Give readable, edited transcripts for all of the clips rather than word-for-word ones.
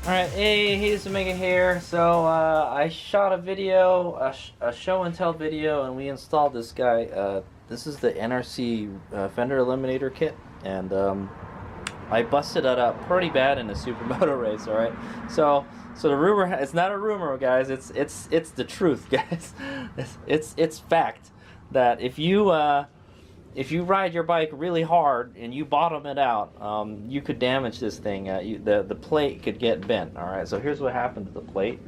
Alright, hey, here's Omega here. So, I shot a video, a show and tell video, and we installed this guy. This is the NRC Fender Eliminator kit, and I busted it up pretty bad in a supermoto race, alright? So the rumor, it's not a rumor, guys, it's the truth, guys. It's fact that if you ride your bike really hard and you bottom it out, you could damage this thing. The plate could get bent. All right. So here's what happened to the plate.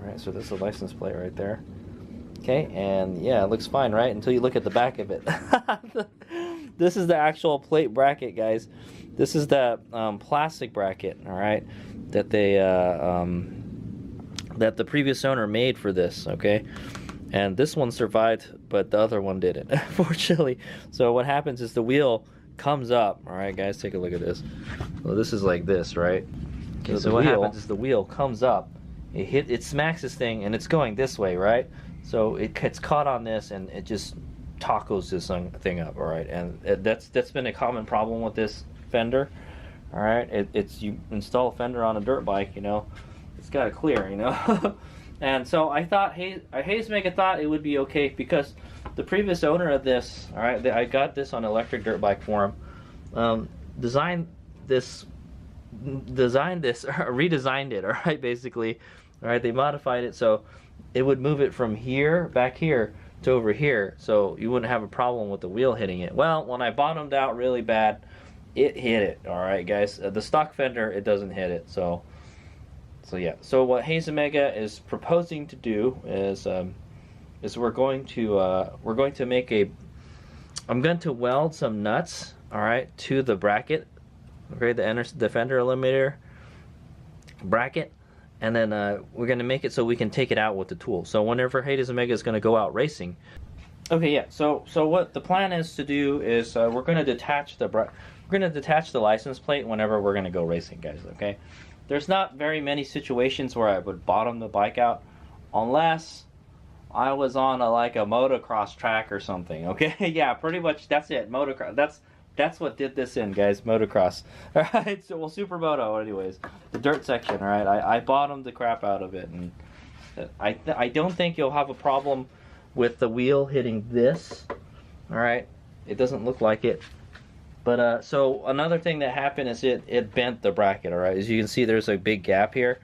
All right. So this is the license plate right there. Okay. And yeah, it looks fine, right? Until you look at the back of it. This is the actual plate bracket, guys. This is the plastic bracket. All right. That they that the previous owner made for this. Okay. And this one survived, but the other one didn't, unfortunately. So what happens is the wheel comes up. All right, guys, take a look at this. Well, this is like this, right? Okay, so what happens is the wheel comes up. It smacks this thing, and it's going this way, right? So it gets caught on this, and it just tacos this thing up, all right? And that's been a common problem with this Fender, all right? It's you install a Fender on a dirt bike, you know, it's got to clear, you know. And so I thought, Hazemaker thought it would be okay because the previous owner of this, all right, I got this on electric dirt bike forum, redesigned this, redesigned it, all right, basically, all right, they modified it so it would move it from here, back here, to over here, so you wouldn't have a problem with the wheel hitting it. Well, when I bottomed out really bad, it hit it, all right, guys. The stock Fender, it doesn't hit it, so yeah. So what Hazemaker is proposing to do is we're going to make a. I'm going to weld some nuts, all right, to the bracket, okay, the Fender Eliminator bracket, and then we're going to make it so we can take it out with the tool. So whenever Hazemaker is going to go out racing. Okay, yeah. So what the plan is to do is we're going to detach the license plate whenever we're going to go racing, guys. Okay. There's not very many situations where I would bottom the bike out unless I was on like a motocross track or something, okay? Yeah, pretty much that's it, motocross. That's what did this in, guys, motocross. All right, so, well, supermoto anyways, the dirt section, all right? I bottomed the crap out of it, and I don't think you'll have a problem with the wheel hitting this, all right? It doesn't look like it. But so another thing that happened is it bent the bracket. All right, as you can see, there's a big gap here.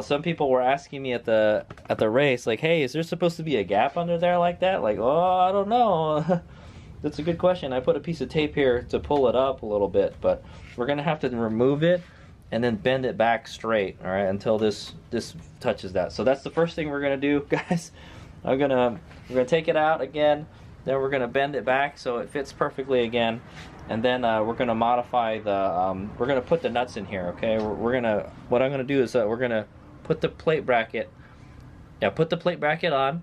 Some people were asking me at the race, like, "Hey, is there supposed to be a gap under there like that?" Like, "Oh, I don't know." That's a good question. I put a piece of tape here to pull it up a little bit, but we're gonna have to remove it and then bend it back straight. All right, until this touches that. So that's the first thing we're gonna do, guys. We're gonna take it out again. Then we're gonna bend it back so it fits perfectly again. And then we're gonna modify the. We're gonna put the nuts in here, okay? What I'm gonna do is we're gonna put the plate bracket. Yeah, put the plate bracket on.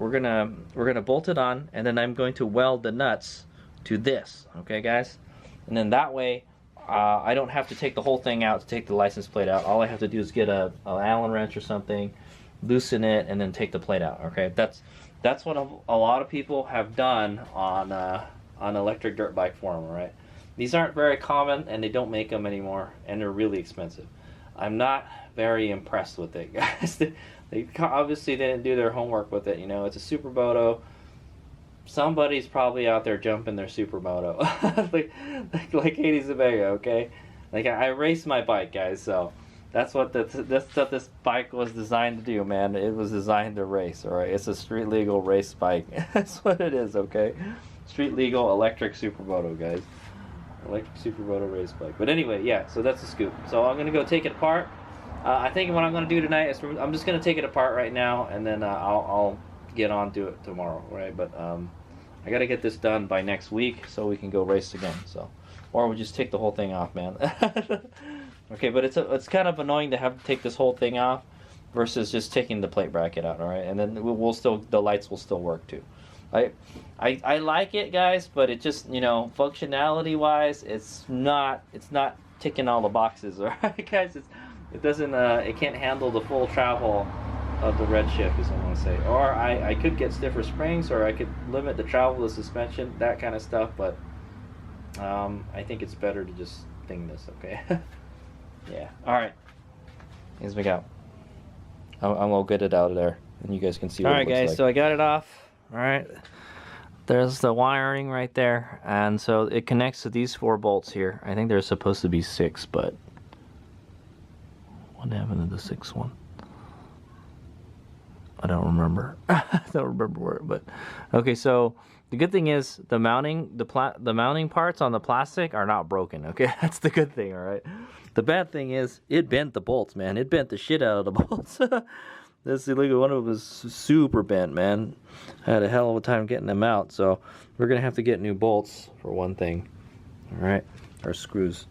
We're gonna bolt it on, and then I'm going to weld the nuts to this, okay, guys? And then that way, I don't have to take the whole thing out to take the license plate out. All I have to do is get an Allen wrench or something, loosen it, and then take the plate out. Okay, that's what a lot of people have done on electric dirt bike forum, right? These aren't very common, and they don't make them anymore, and they're really expensive. I'm not very impressed with it, guys. They obviously didn't do their homework with it. You know, it's a supermoto. Somebody's probably out there jumping their supermoto, like Katie's Omega, okay? Like I race my bike, guys, so that's what this bike was designed to do, man. It was designed to race, all right? It's a street legal race bike. That's what it is, okay? Street legal electric supermoto, guys. Electric supermoto race bike. But anyway, yeah, so that's the scoop. So I'm going to go take it apart. I think what I'm going to do tonight is I'm just going to take it apart right now, and then I'll get on to it tomorrow, right? But I got to get this done by next week so we can go race again. So, or we'll just take the whole thing off, man. Okay, but it's kind of annoying to have to take this whole thing off versus just taking the plate bracket out, all right? And then the lights will still work too. I like it, guys, but it just, you know, functionality wise, it's not ticking all the boxes, all right, guys? It can't handle the full travel of the Redshift, is what I want to say. Or I could get stiffer springs, or I could limit the travel of the suspension, that kind of stuff, but I think it's better to just thing this, okay? Yeah, all right. Here's my out. I'll get it out of there, and you guys can see what it looks like. Alright guys, so I got it off. Alright. There's the wiring right there, and so it connects to these 4 bolts here. I think there's supposed to be 6, but what happened to the 6th one? I don't remember. I don't remember where, but okay. So the good thing is the mounting, the mounting parts on the plastic are not broken. Okay, that's the good thing. All right. The bad thing is it bent the bolts, man. It bent the shit out of the bolts. This, look at one of them was super bent, man. I had a hell of a time getting them out. So we're gonna have to get new bolts for one thing. All right, or screws.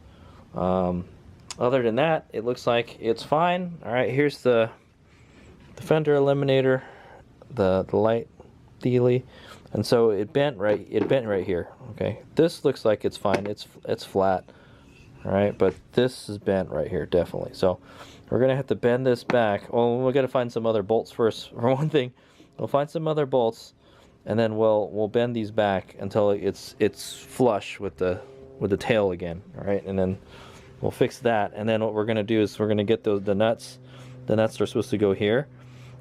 Other than that, it looks like it's fine. All right, here's the fender eliminator, the light dealy, and so it bent right here. Okay, this looks like it's fine. It's flat, all right, but this is bent right here definitely. So we're gonna have to bend this back. Well, we gotta find some other bolts first. For one thing, we'll find some other bolts, and then we'll bend these back until it's flush with the tail again. All right, and then we'll fix that. And then what we're gonna do is we're gonna get the nuts. The nuts are supposed to go here.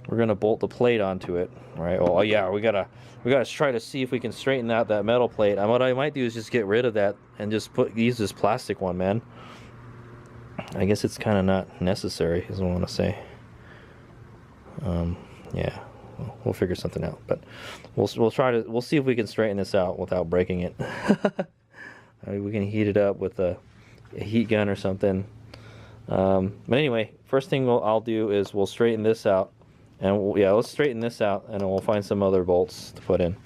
We're gonna bolt the plate onto it. All right. Oh yeah, we gotta try to see if we can straighten out that metal plate. And what I might do is just get rid of that and just use this plastic one, man. I guess it's kind of not necessary, is what I want to say. Yeah, we'll figure something out. But we'll see if we can straighten this out without breaking it. I mean, we can heat it up with a heat gun or something. But anyway, first thing I'll do is we'll straighten this out. And yeah, let's straighten this out, and then we'll find some other bolts to put in.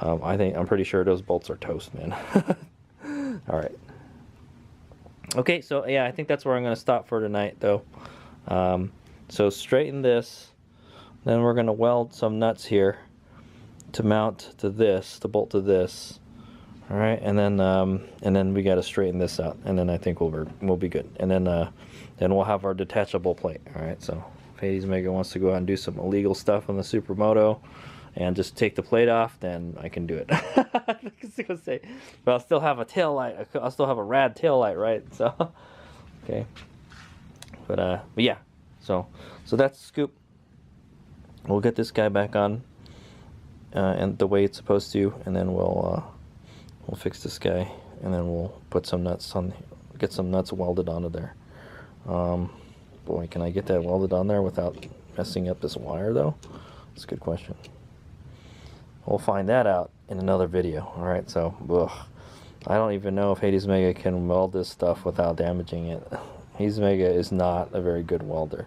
I'm pretty sure those bolts are toast, man. All right. Okay, so yeah, I think that's where I'm going to stop for tonight, though. So straighten this, then we're going to weld some nuts here to mount to this, to bolt to this. All right, and then we got to straighten this out, and then I think we'll be good. And then we'll have our detachable plate. All right, so. If Hades Mega wants to go out and do some illegal stuff on the Supermoto and just take the plate off, then I can do it. I was gonna say, but I'll still have a tail light. I'll still have a rad tail light, right? So, okay. But yeah. So that's the scoop. We'll get this guy back on, and the way it's supposed to, and then we'll fix this guy, and then we'll put some nuts on, get some nuts welded onto there. Boy, can I get that welded on there without messing up this wire, though? That's a good question. We'll find that out in another video. All right, so I don't even know if Hades Mega can weld this stuff without damaging it. Hades Mega is not a very good welder.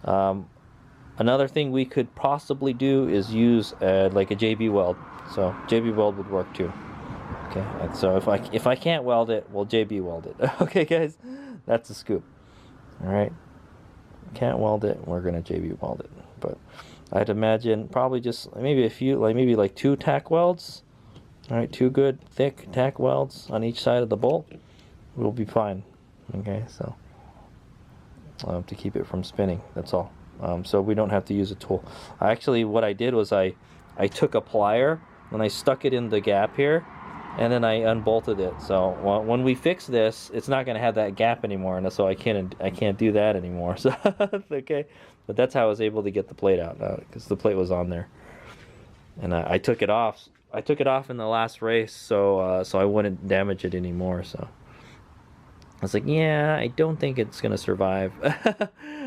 Another thing we could possibly do is use like a JB weld. So JB weld would work too. Okay, and so if I can't weld it, we'll JB weld it. Okay, guys, that's the scoop. All right. Can't weld it, we're gonna JB weld it. But I'd imagine probably just maybe a few, maybe like 2 tack welds. All right, 2 good thick tack welds on each side of the bolt. We'll be fine. Okay, so to keep it from spinning, that's all. So we don't have to use a tool. Actually, what I did was I took a plier and I stuck it in the gap here, and then I unbolted it. So when we fix this, it's not going to have that gap anymore, and so I can't do that anymore. So okay, but that's how I was able to get the plate out, because the plate was on there, and I took it off. I took it off in the last race, so I wouldn't damage it anymore. So I was like, yeah, I don't think it's going to survive.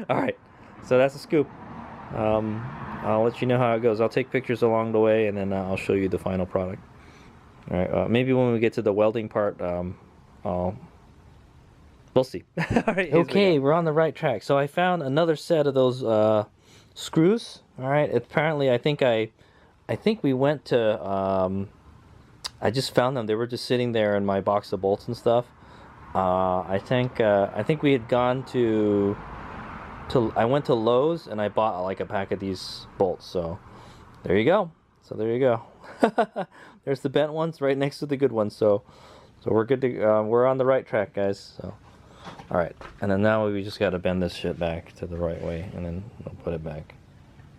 All right, so that's a scoop. I'll let you know how it goes. I'll take pictures along the way, and then I'll show you the final product. All right, maybe when we get to the welding part, we'll see. All right, okay, we're on the right track. So I found another set of those screws. All right, apparently I think we went to, I just found them. They were just sitting there in my box of bolts and stuff. I think we had gone to I went to Lowe's and I bought like a pack of these bolts. So there you go. There's the bent ones right next to the good ones. So we're good to we're on the right track, guys. So all right, and then now we just got to bend this shit back to the right way, and then we'll put it back.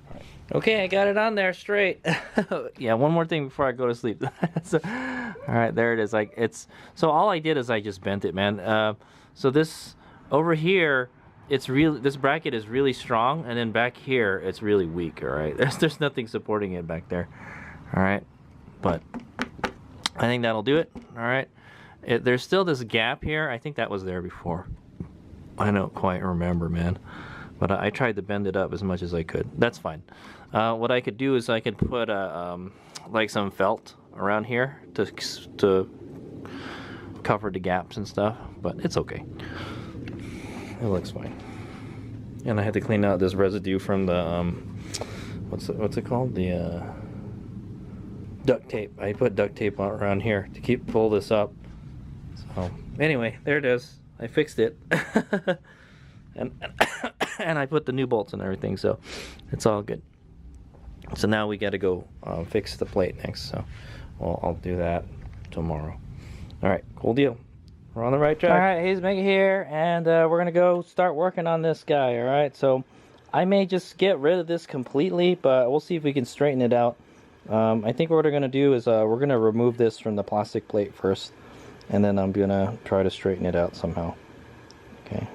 All right. Okay, I got it on there straight. Yeah, one more thing before I go to sleep. So, all right, there it is. Like so all I did is I just bent it, man. So this over here, it's really, this bracket is really strong, and then back here it's really weak. All right, there's nothing supporting it back there. All right, but I think that'll do it. All right, there's still this gap here. I think that was there before. I don't quite remember, man, but I tried to bend it up as much as I could. That's fine. What I could do is I could put like some felt around here to cover the gaps and stuff, but it's okay. It looks fine. And I had to clean out this residue from the what's it called? The duct tape. I put duct tape around here to pull this up. So anyway, there it is. I fixed it. and I put the new bolts and everything, so it's all good. So now we got to go fix the plate next. So I'll do that tomorrow. All right, cool deal. We're on the right track. All right, he's Mickey here, and we're gonna go start working on this guy. All right, so I may just get rid of this completely, but we'll see if we can straighten it out. I think what we're gonna do is we're gonna remove this from the plastic plate first, and then I'm gonna try to straighten it out somehow. Okay,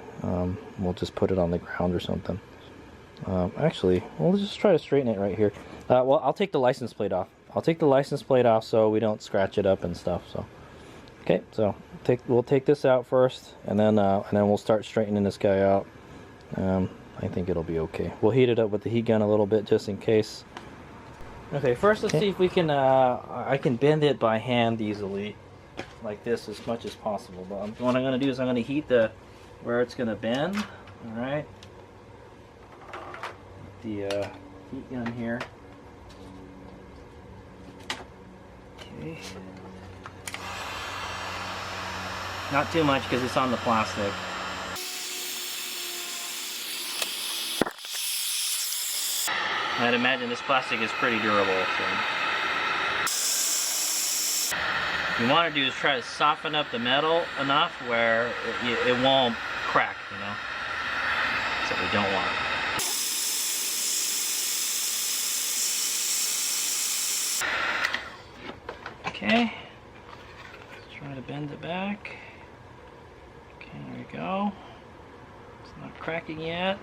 we'll just put it on the ground or something. Actually, we'll just try to straighten it right here. Well, I'll take the license plate off. I'll take the license plate off so we don't scratch it up and stuff. So, okay, so we'll take this out first, and then we'll start straightening this guy out. I think it'll be okay. We'll heat it up with the heat gun a little bit just in case. Okay, first let's see if we can. I can bend it by hand easily, like this, as much as possible. But what I'm going to do is I'm going to heat where it's going to bend. All right. The heat gun here. Okay. Not too much because it's on the plastic. I'd imagine this plastic is pretty durable. So what you want to do is try to soften up the metal enough where it won't crack, you know. That's what we don't want. Okay. Let's try to bend it back. Okay, there we go. It's not cracking yet.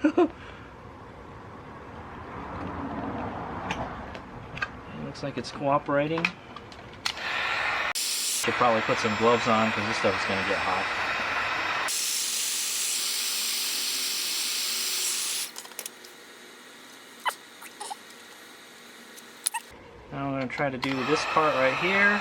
It looks like it's cooperating. Should probably put some gloves on because this stuff is going to get hot. Now I'm going to try to do this part right here.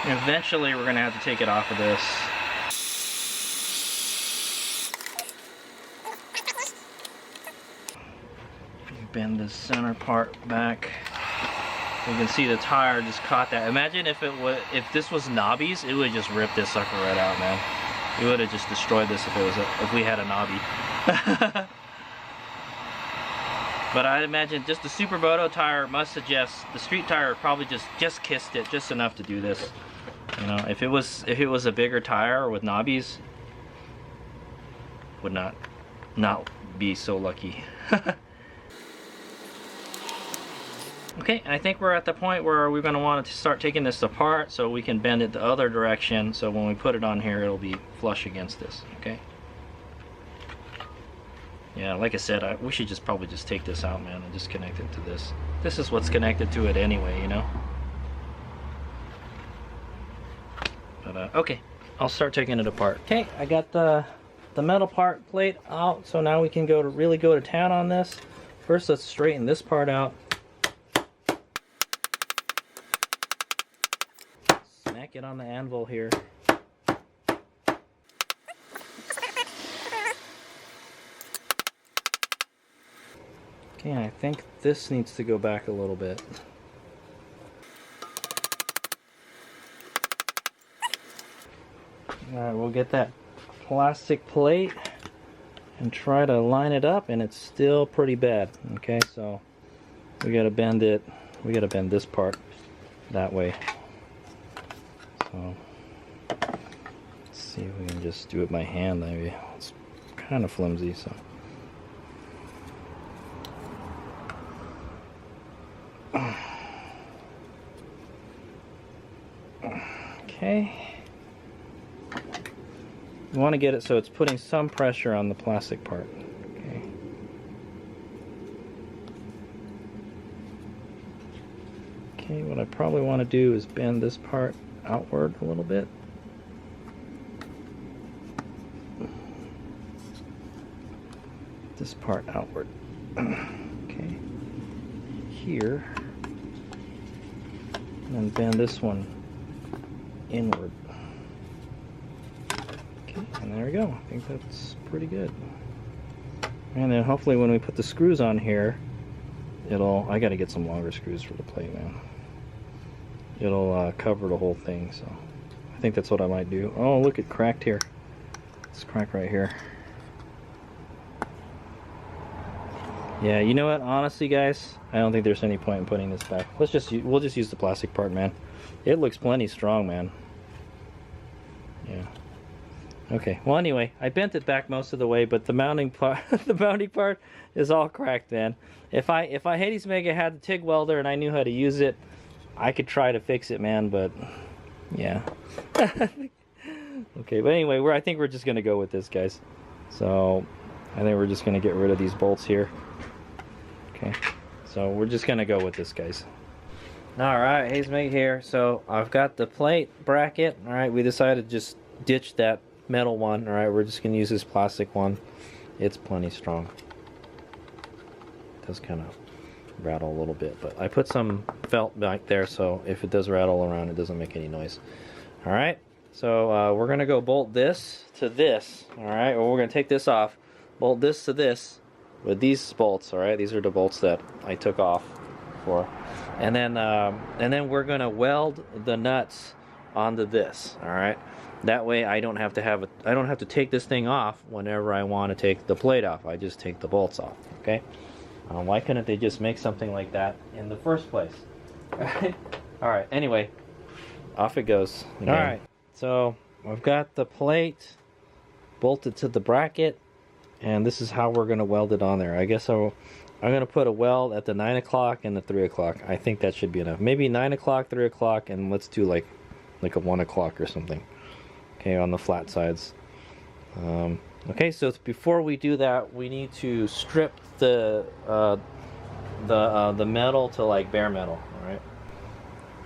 And eventually we're going to have to take it off of this. Bend this center part back. You can see the tire just caught that. Imagine if this was knobbies, it would just rip this sucker right out, man. It would have just destroyed this if we had a knobby. But I'd imagine just the Super Moto tire must suggest the street tire probably just kissed it just enough to do this. You know, if it was a bigger tire with knobbies, would not be so lucky. Okay, I think we're at the point where we're going to want to start taking this apart so we can bend it the other direction, so when we put it on here it'll be flush against this. Okay. Yeah, like I said, we should probably just take this out, man, and just connect it to this. This is what's connected to it anyway, you know. But okay, I'll start taking it apart. Okay, I got the metal part plate out, so now we can really go to town on this. First, let's straighten this part out. Smack it on the anvil here. Okay, I think this needs to go back a little bit. Alright, we'll get that plastic plate and try to line it up, and it's still pretty bad. Okay, so we gotta bend it. We gotta bend this part that way. So let's see if we can just do it by hand. Maybe it's kind of flimsy, so. Okay. You want to get it so it's putting some pressure on the plastic part. Okay. Okay, what I probably want to do is bend this part outward a little bit. This part outward. Okay. Here. And then bend this one inward. Okay, and there we go. I think that's pretty good. And then hopefully when we put the screws on here, I gotta get some longer screws for the plate, man. It'll cover the whole thing, so I think that's what I might do. Oh, look, it cracked here. It's cracked right here. Yeah, you know what? Honestly, guys, I don't think there's any point in putting this back. We'll just use the plastic part, man. It looks plenty strong, man. Yeah. Okay. Well, anyway, I bent it back most of the way, but the mounting part, is all cracked, man. If Hades Mega had the TIG welder and I knew how to use it, I could try to fix it, man. But yeah. Okay. But anyway, I think we're just gonna go with this, guys. So I think we're just gonna get rid of these bolts here. Okay. So we're just gonna go with this, guys. Alright, Hades Mega here. So I've got the plate bracket. Alright, we decided to just ditch that metal one. Alright, we're just gonna use this plastic one. It's plenty strong. It does kind of rattle a little bit, but I put some felt back there so if it does rattle around, it doesn't make any noise. Alright, so we're gonna go bolt this to this. Alright, or we're gonna take this off, bolt this to this with these bolts. Alright, these are the bolts that I took off for. And then we're gonna weld the nuts onto this. All right, that way I don't have to take this thing off whenever I want to take the plate off. I just take the bolts off. Okay. Why couldn't they just make something like that in the first place? All right. Anyway, off it goes. All right. So I've got the plate bolted to the bracket, and this is how we're gonna weld it on there. I guess I'm gonna put a weld at the 9 o'clock and the 3 o'clock. I think that should be enough. Maybe 9 o'clock, 3 o'clock, and let's do like a 1 o'clock or something. Okay, on the flat sides. Okay, so before we do that, we need to strip the metal to like bare metal. All right.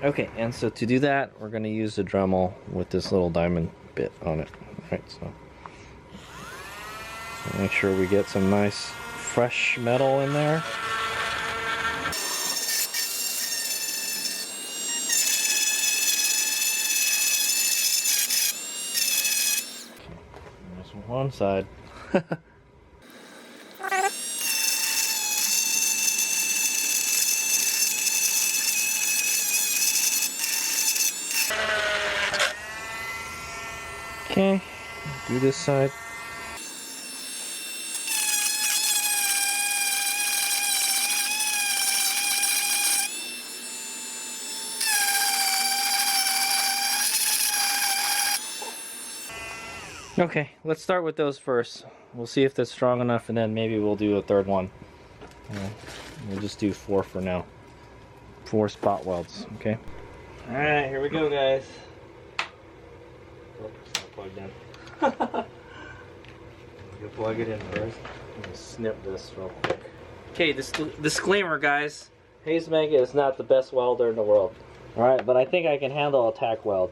Okay, and so to do that, we're gonna use the Dremel with this little diamond bit on it. All right, so make sure we get some nice fresh metal in there. Okay, there's one side. Okay, do this side. Okay, let's start with those first. We'll see if that's strong enough, and then maybe we'll do a third one. We'll just do 4 for now. 4 spot welds, okay? Alright, here we go, guys. Oh, it's not plugged in. You plug it in first. I'm gonna snip this real quick. Okay, disclaimer, guys. Hades Mega is not the best welder in the world. Alright, but I think I can handle a tack weld.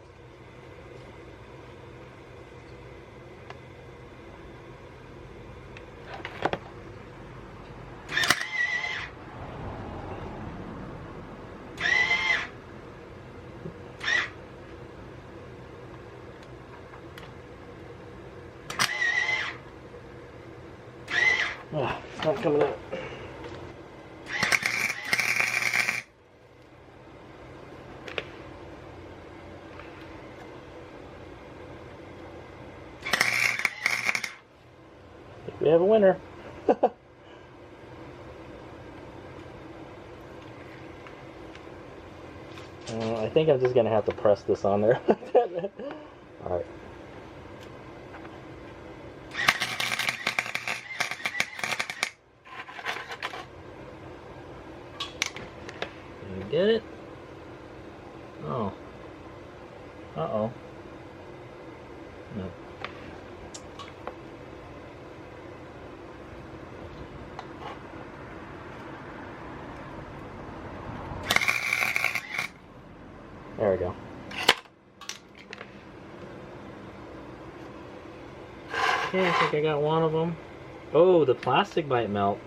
It's not coming out. We have a winner. I think I'm just gonna have to press this on there. All right. get it? Oh. Uh-oh. No. There we go. Okay, I think I got one of them. Oh, the plastic might melt.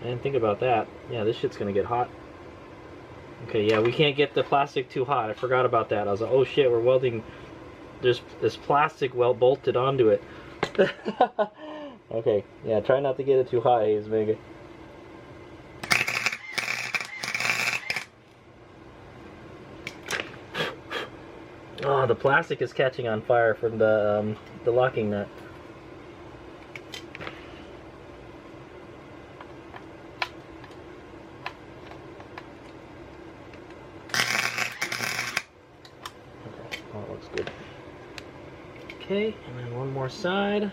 I didn't think about that. Yeah, this shit's gonna get hot. Okay, yeah, we can't get the plastic too hot. I forgot about that. I was like, oh shit, we're welding. There's this plastic bolted onto it. Okay, yeah, try not to get it too hot, Hayes, Mega. Oh, the plastic is catching on fire from the locking nut. Okay, oh, it looks good. Okay, and then one more side.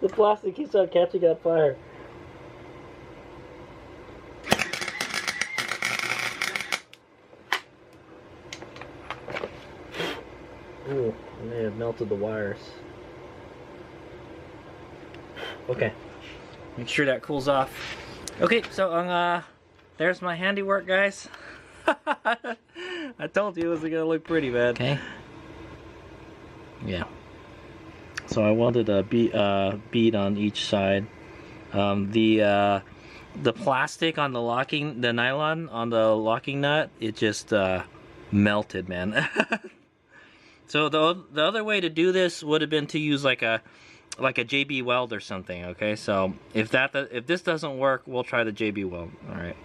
The plastic keeps on catching on fire. Ooh, I may have melted the wires. Okay, make sure that cools off. Okay, so there's my handiwork, guys. I told you it wasn't gonna look pretty, man. Okay. Yeah. So I welded a bead on each side. The plastic on the nylon on the locking nut, it just melted, man. So the other way to do this would have been to use like a JB weld or something. Okay, so if this doesn't work, we'll try the JB weld. All right.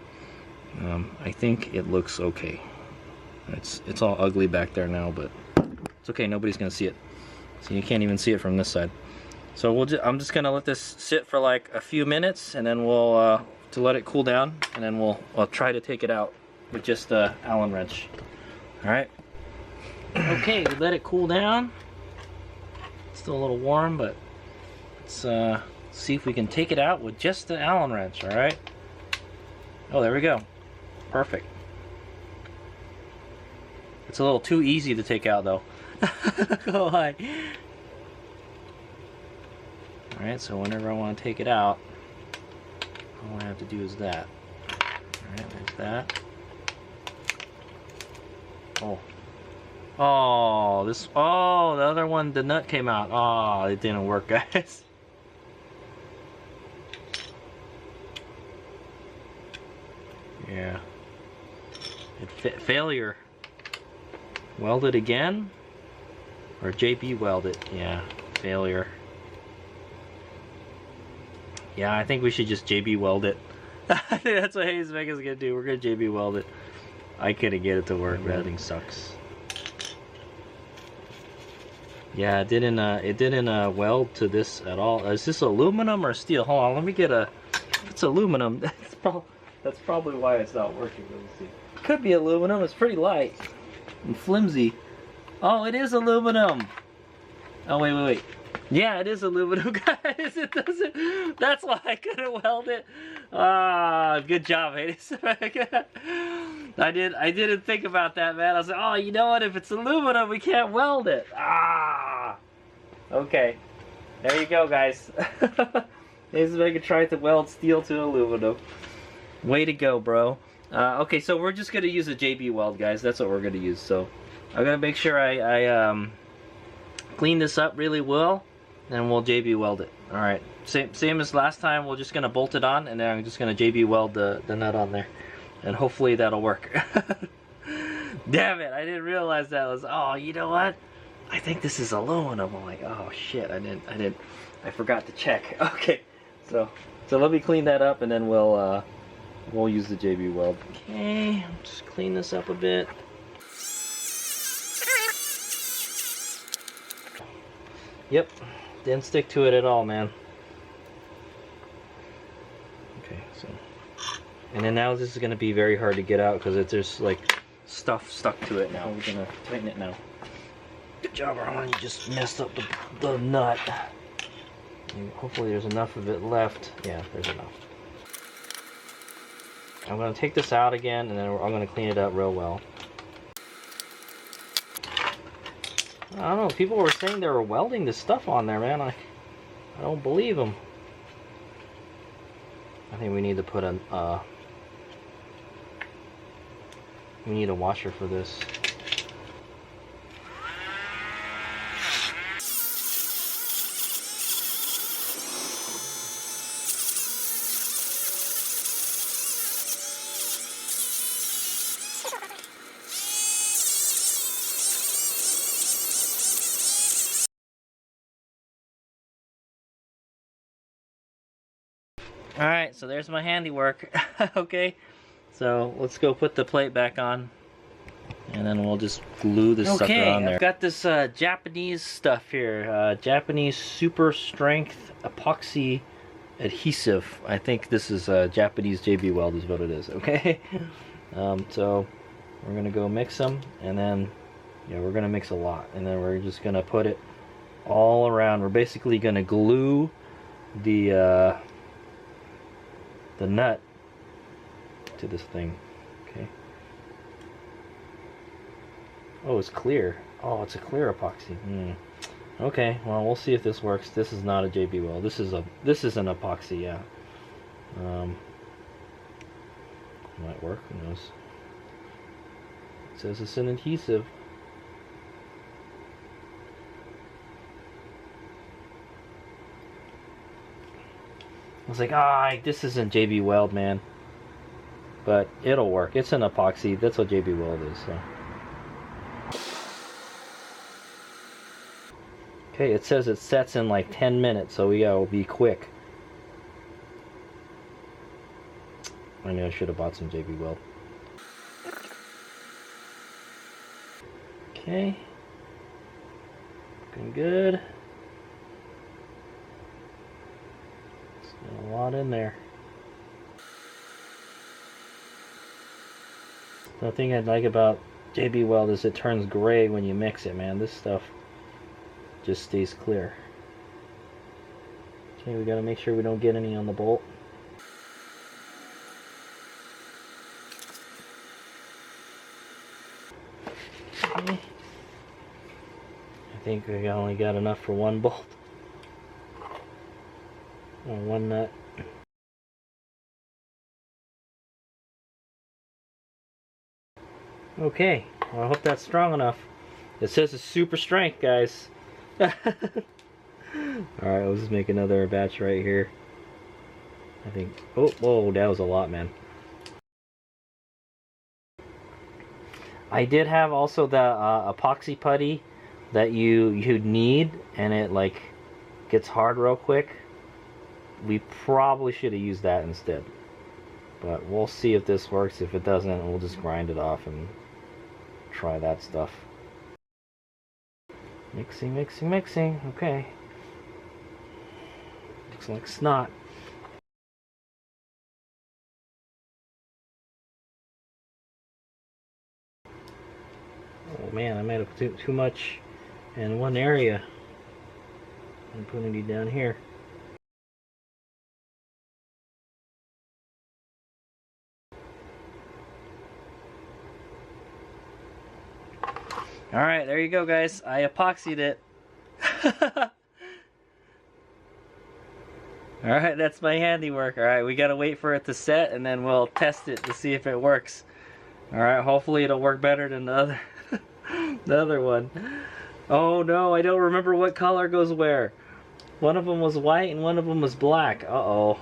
I think it looks okay. It's all ugly back there now, but it's okay. Nobody's gonna see it. So you can't even see it from this side. So I'm just gonna let this sit for like a few minutes, and then we'll to let it cool down, and then I'll try to take it out with just the Allen wrench. All right. Okay, we let it cool down. It's still a little warm, but let's see if we can take it out with just the Allen wrench. All right. Oh, there we go. Perfect. It's a little too easy to take out, though. Oh, hi. Alright, so whenever I want to take it out, all I have to do is that. Alright, there's that. Oh. Oh, the other one, the nut came out. Oh, it didn't work, guys. Yeah. Failure. Weld it again? Or JB weld it? Yeah, failure. Yeah, I think we should just JB weld it. I think that's what Hayes Mega's gonna do. We're gonna JB weld it. I couldn't get it to work. Welding sucks. Yeah, it didn't weld to this at all. Is this aluminum or steel? Hold on, let me get a. If it's aluminum, that's probably why it's not working. Let me see. Could be aluminum. It's pretty light and flimsy. Oh, it is aluminum. Oh, wait. Yeah, it is aluminum, guys. It doesn't. That's why I couldn't weld it. Ah, good job, Hades. I didn't think about that, man. I was like, oh, you know what? If it's aluminum, we can't weld it. Ah. Okay. There you go, guys. Hades Mega tried to weld steel to aluminum. Way to go, bro. Okay, so we're just gonna use a JB weld, guys. That's what we're gonna use. So I'm gonna make sure I clean this up really well, and we'll JB weld it. All right, same as last time. We're just gonna bolt it on, and then I'm just gonna JB weld the nut on there, and hopefully that'll work. Damn it! I didn't realize that was. Oh, you know what? I think this is aluminum. I'm like, oh shit! I forgot to check. Okay, so let me clean that up, and then we'll use the JB weld. Okay, just clean this up a bit. Yep, didn't stick to it at all, man. Okay, so, and then now this is gonna be very hard to get out because there's like stuff stuck to it now. We're gonna tighten it now. Good job, Arlen. You just messed up the nut. And hopefully there's enough of it left. Yeah, there's enough. I'm going to take this out again, and then I'm going to clean it up real well. I don't know. People were saying they were welding this stuff on there, man. I don't believe them. I think we need to put we need a washer for this. Alright, so there's my handiwork. Okay, so let's go put the plate back on, and then we'll just glue this sucker on there. I've got this Japanese stuff here, Japanese super strength epoxy adhesive. I think this is Japanese JB Weld is what it is, okay? So we're gonna go mix them, and then yeah, we're gonna mix a lot, and then we're just gonna put it all around. We're basically gonna glue the nut to this thing. Okay. Oh, it's clear. Oh, it's a clear epoxy. Okay, well, we'll see if this works. This is not a JB Weld. This is an epoxy, yeah. Might work, who knows. It says it's an adhesive. I was like, this isn't JB Weld, man. But it'll work. It's an epoxy. That's what JB Weld is. So. Okay, it says it sets in like 10 minutes, so we gotta be quick. I knew I should have bought some JB Weld. Okay. Looking good. A lot in there. The thing I like about JB Weld is it turns gray when you mix it, man. This stuff just stays clear. Okay, we gotta make sure we don't get any on the bolt. Okay. I think we only got enough for one bolt. Or one nut. Okay, well, I hope that's strong enough. It says it's super strength, guys. Alright, let's just make another batch right here. I think, oh, whoa, that was a lot, man. I did have also the epoxy putty that you'd need, and it like gets hard real quick. We probably should have used that instead, but we'll see if this works. If it doesn't, we'll just grind it off and try that stuff. Mixing, mixing, mixing. Okay, looks like snot. Oh man, I might have put too much in one area. I'm putting it down here. Alright, there you go, guys. I epoxied it. Alright, that's my handiwork. Alright, we gotta wait for it to set, and then we'll test it to see if it works. Alright, hopefully it'll work better than the other, the other one. Oh no, I don't remember what color goes where. One of them was white and one of them was black. Uh-oh.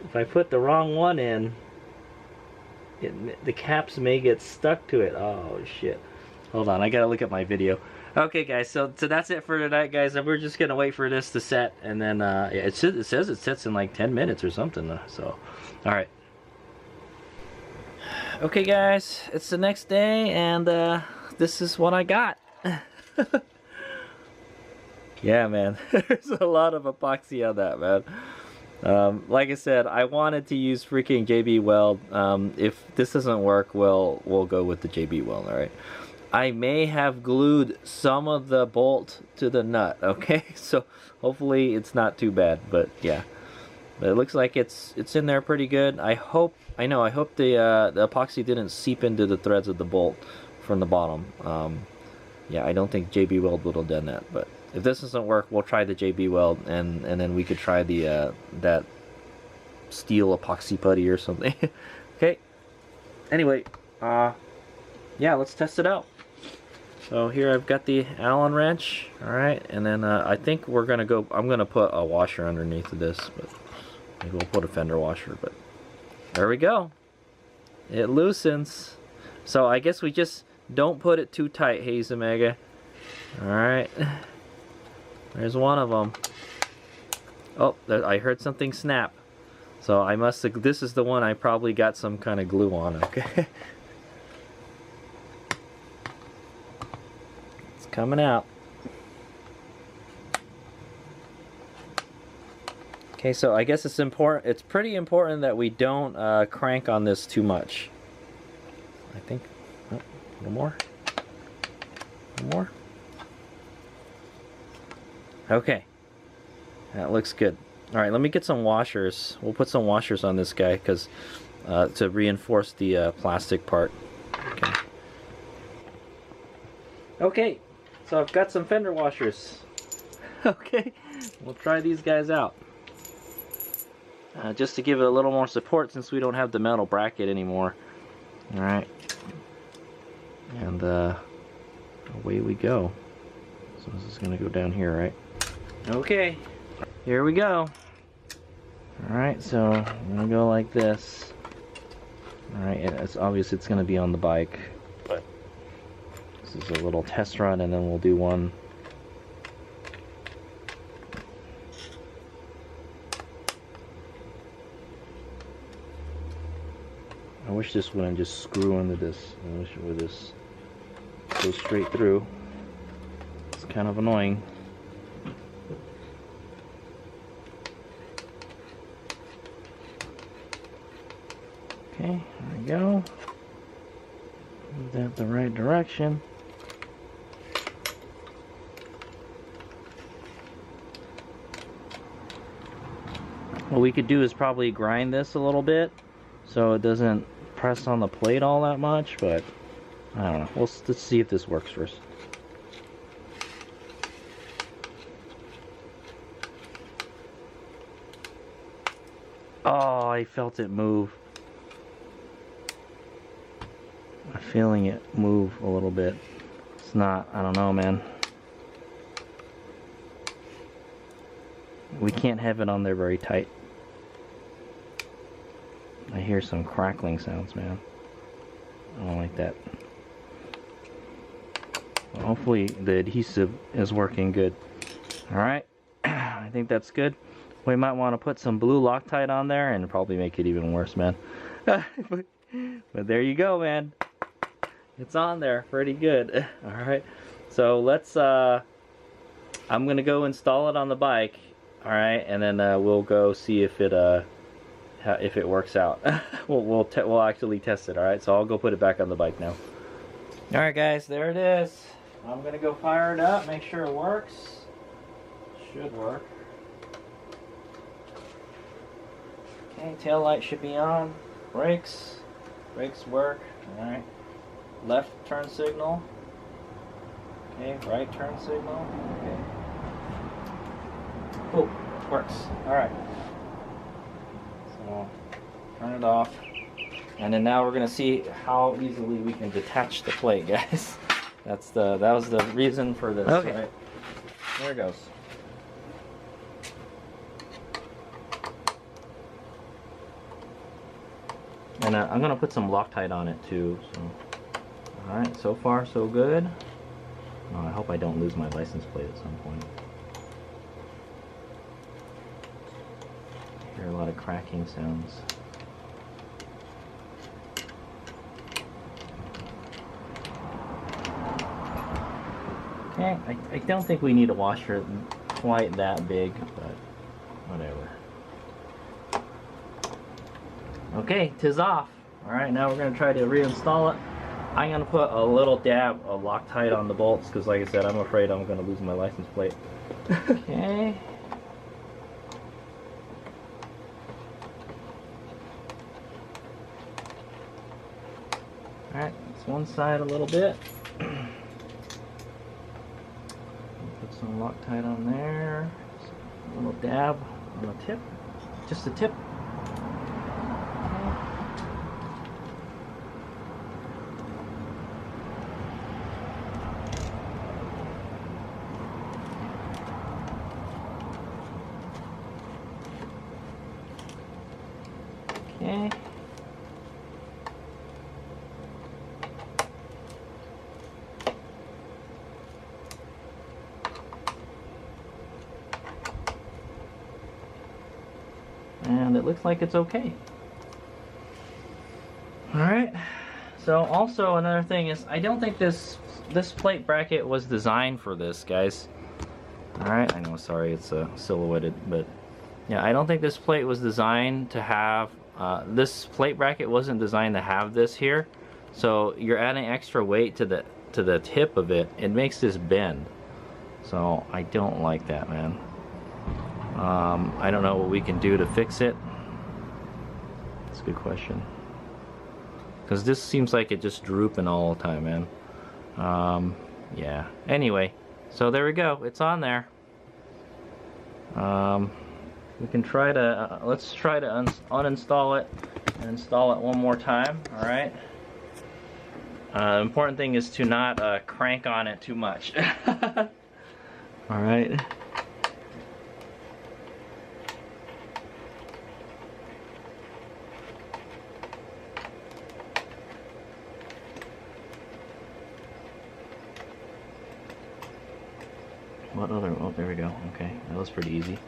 If I put the wrong one in, the caps may get stuck to it. Oh shit. Hold on, I gotta look at my video. Okay, guys, so that's it for tonight, guys. And we're just gonna wait for this to set, and then yeah, it says it sets in like 10 minutes or something. So, all right. Okay, guys, it's the next day, and this is what I got. Yeah, man, there's a lot of epoxy on that, man. Like I said, I wanted to use freaking JB Weld. If this doesn't work, we'll go with the JB Weld. All right. I may have glued some of the bolt to the nut, okay? So hopefully it's not too bad, but yeah. But it looks like it's in there pretty good. I hope the epoxy didn't seep into the threads of the bolt from the bottom. Yeah, I don't think JB Weld would have done that, but if this doesn't work, we'll try the JB Weld, and then we could try the that steel epoxy putty or something. Okay. Anyway, yeah, let's test it out. So here I've got the Allen wrench, all right, and then I think we're gonna go. I'm gonna put a washer underneath of this, but maybe we'll put a fender washer. But there we go. It loosens. So I guess we just don't put it too tight, Hayes Omega. All right. There's one of them. Oh, I heard something snap. So I must have, this is the one I probably got some kind of glue on, okay? It's coming out. Okay, so I guess it's important, it's pretty important that we don't crank on this too much. I think, oh, a little more. A little more. Okay, that looks good. All right, let me get some washers. We'll put some washers on this guy because to reinforce the plastic part. Okay. Okay, so I've got some fender washers. Okay, we'll try these guys out. Just to give it a little more support since we don't have the metal bracket anymore. All right, and away we go. So this is gonna go down here, right? Okay, here we go. Alright, so I'm gonna go like this. Alright, it's obvious it's gonna be on the bike, but this is a little test run, and then we'll do one. I wish this wouldn't just screw into this. I wish it would just go straight through. It's kind of annoying. Okay, there we go. Move that the right direction. What we could do is probably grind this a little bit so it doesn't press on the plate all that much, but I don't know. Let's see if this works first. Oh, I felt it move. I'm feeling it move a little bit. It's not, I don't know, man. We can't have it on there very tight. I hear some crackling sounds, man. I don't like that. Well, hopefully the adhesive is working good. Alright, I think that's good. We might want to put some blue Loctite on there and probably make it even worse, man. But there you go, man. It's on there pretty good. Alright, so let's I'm gonna go install it on the bike. Alright, and then we'll go see if it works out. we'll actually test it. Alright, so I'll go put it back on the bike now. Alright guys, there it is. I'm gonna go fire it up, make sure it works. Should work. Okay, tail light should be on. Brakes work. Alright. Left turn signal. Okay, right turn signal. Okay. Cool, works. Alright. So turn it off. And then now we're gonna see how easily we can detach the plate, guys. That was the reason for this. Okay. Right? There it goes. And I'm gonna put some Loctite on it too. So, all right, so far so good. Oh, I hope I don't lose my license plate at some point. I hear a lot of cracking sounds. Okay, I don't think we need a washer quite that big, but whatever. Okay, 'tis off. Alright, now we're going to try to reinstall it. I'm gonna put a little dab of Loctite on the bolts because, like I said, I'm afraid I'm gonna lose my license plate. Okay. Alright, it's one side a little bit. Put some Loctite on there. A little dab on the tip. Just the tip. Okay. And it looks like it's okay. Alright. So also another thing is I don't think this plate bracket was designed for this, guys. Alright, I know, sorry, it's silhouetted, but yeah, I don't think this plate was designed to have this plate bracket wasn't designed to have this here. So you're adding extra weight to the tip of it. It makes this bend. So I don't like that, man. I don't know what we can do to fix it. That's a good question. Because this seems like it just drooping all the time, man. Yeah. Anyway, so there we go. It's on there. We can try to, let's try to uninstall it and install it one more time, alright? The important thing is to not crank on it too much. Alright. What other, oh, there we go. Okay, that was pretty easy.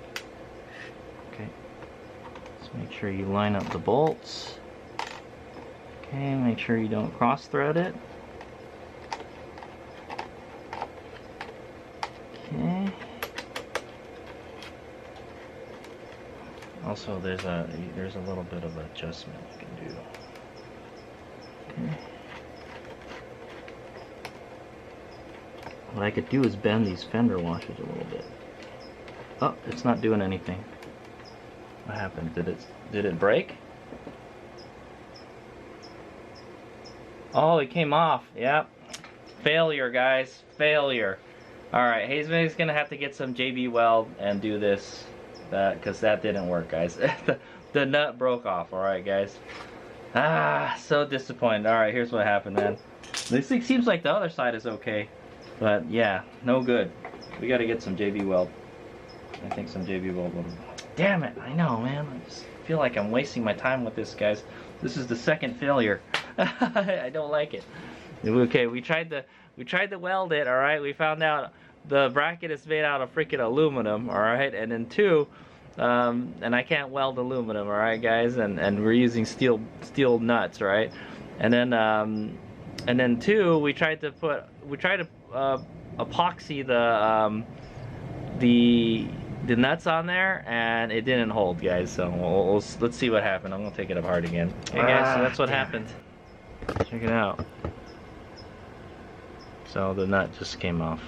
Okay, let's make sure you line up the bolts. Okay, make sure you don't cross thread it. Okay. Also, there's a little bit of adjustment you can do. Okay. What I could do is bend these fender washers a little bit. Oh, it's not doing anything. What happened? Did it break? Oh, it came off. Yep. Failure, guys. Failure. Alright, Hayesman's gonna have to get some JB Weld and do this. Because that didn't work, guys. the nut broke off, alright, guys. Ah, so disappointed. Alright, here's what happened, man. This thing seems like the other side is okay. But yeah, no good. We gotta get some JB Weld. I think some JB Weld will. Damn it, I know, man. I just feel like I'm wasting my time with this, guys. This is the second failure. I don't like it. Okay, we tried to weld it, alright? We found out the bracket is made out of freaking aluminum, alright? And then two, and I can't weld aluminum, alright, guys? And we're using steel nuts, right? And then two, we tried to epoxy the nuts on there, and it didn't hold, guys. So let's see what happened. I'm gonna take it apart again. Okay, guys, so that's what happened. Check it out. So the nut just came off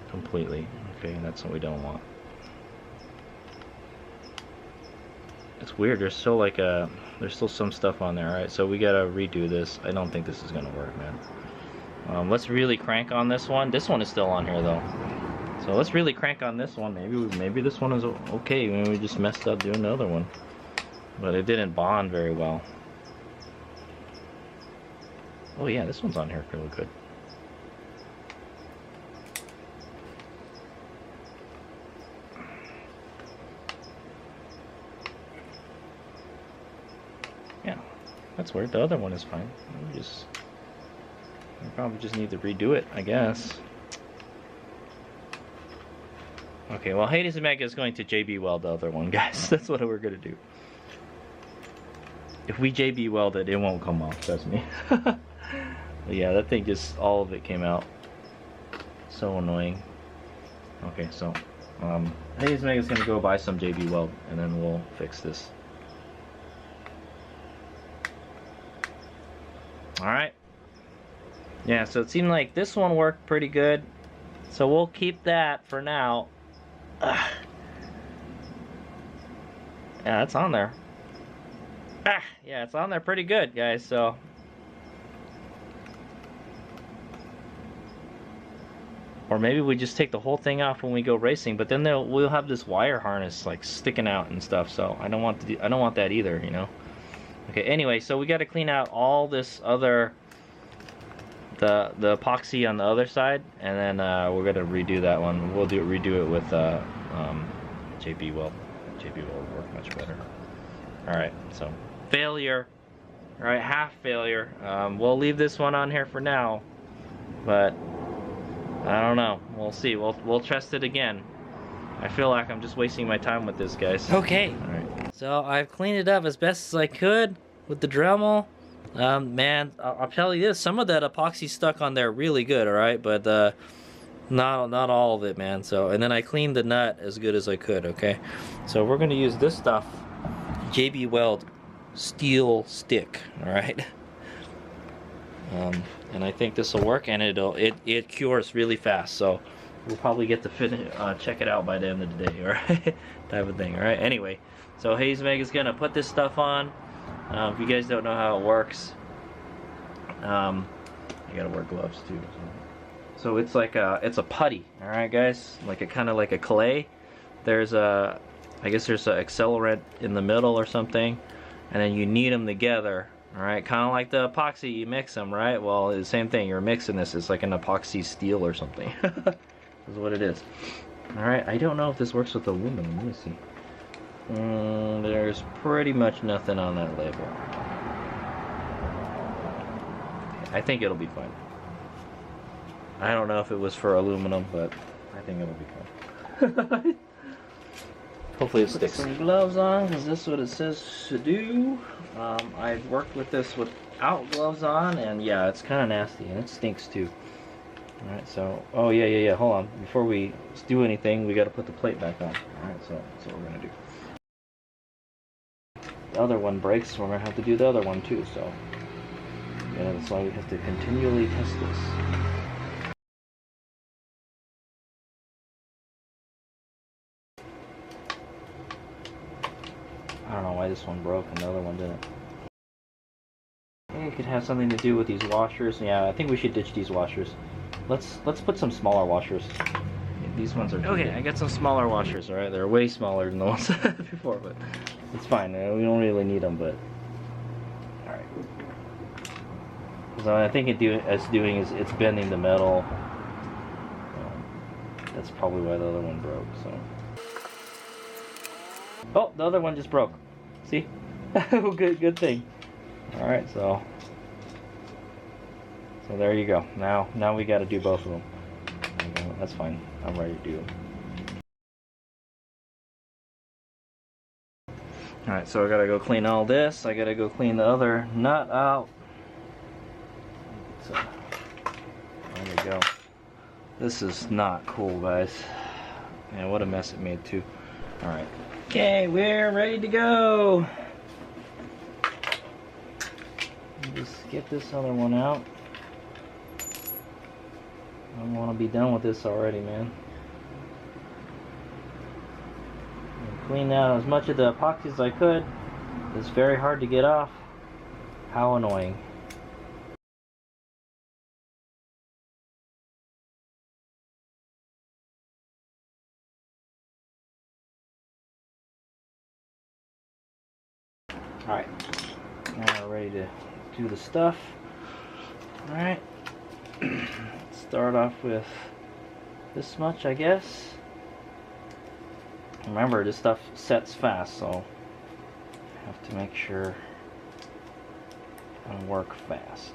completely. Okay, that's what we don't want. It's weird. There's still there's still some stuff on there. All right, so we gotta redo this. I don't think this is gonna work, man. Let's really crank on this one. This one is still on here though. So let's really crank on this one. Maybe this one is okay. Maybe we just messed up doing the other one, but it didn't bond very well. Oh yeah, this one's on here really good. Yeah, that's weird. The other one is fine. We probably just need to redo it, I guess. Okay, well, Hades Omega is going to JB Weld the other one, guys. That's what we're gonna do. If we JB Weld it, it won't come off, trust me. But yeah, that thing just, all of it came out. So annoying. Okay, so, Hades Omega is gonna go buy some JB Weld, and then we'll fix this. Alright. Yeah, so it seemed like this one worked pretty good. So we'll keep that for now. Ugh. Yeah, it's on there. Yeah, it's on there pretty good, guys, so. Or maybe we just take the whole thing off when we go racing, but then we'll have this wire harness like sticking out and stuff, so I don't want that either, you know. Okay, anyway, so we got to clean out all this other the epoxy on the other side, and then we're gonna redo that one. We'll redo it with JB Weld. JB Weld will work much better. All right, so failure. All right, half failure. We'll leave this one on here for now, but I don't know. We'll see. We'll test it again. I feel like I'm just wasting my time with this, guys. Okay. All right. So I've cleaned it up as best as I could with the Dremel. Man, I'll tell you this. Some of that epoxy stuck on there really good. All right, but not all of it, man. So, and then I cleaned the nut as good as I could. Okay. So we're gonna use this stuff, JB Weld steel stick. All right. And I think this will work, and it cures really fast. So we'll probably get to check it out by the end of the day, all right? Type of thing, all right? Anyway, so Hazemeg is gonna put this stuff on. If you guys don't know how it works, I gotta wear gloves too. So it's like it's a putty, all right, guys? Like kind of like a clay. There's I guess there's an accelerant in the middle or something, and then you knead them together. All right, kind of like the epoxy, you mix them, right? Well, it's the same thing. You're mixing this. It's like an epoxy steel or something. That's what it is. All right, I don't know if this works with aluminum. Let me see. There's pretty much nothing on that label. I think it'll be fine. I don't know if it was for aluminum, but I think it'll be fine. Hopefully it sticks. Put some gloves on, because this is what it says to do. I've worked with this without gloves on, and yeah, it's kind of nasty, and it stinks too. Alright, so, oh yeah, hold on. Before we do anything, we got to put the plate back on. Alright, so that's what we're going to do. The other one breaks, so we're going to have to do the other one too, so. Yeah, that's why we have to continually test this. I don't know why this one broke and the other one didn't. It could have something to do with these washers. Yeah, I think we should ditch these washers. Let's put some smaller washers. These ones are okay. Big. I got some smaller washers. All right, they're way smaller than the ones before, but it's fine. We don't really need them, but all right. So I think it's doing is it's bending the metal. That's probably why the other one broke. So. Oh, the other one just broke. See? Good thing. All right, so there you go. Now we got to do both of them. That's fine. I'm ready to do them. All right, so I gotta go clean all this. I gotta go clean the other nut out. So there we go. This is not cool, guys. Man, what a mess it made too. All right. Okay, we're ready to go. Just get this other one out. I want to be done with this already, man. And clean out as much of the epoxy as I could. It's very hard to get off. How annoying. Alright, now we're ready to do the stuff. Alright, let's start off with this much, I guess. Remember, this stuff sets fast, so I have to make sure I work fast.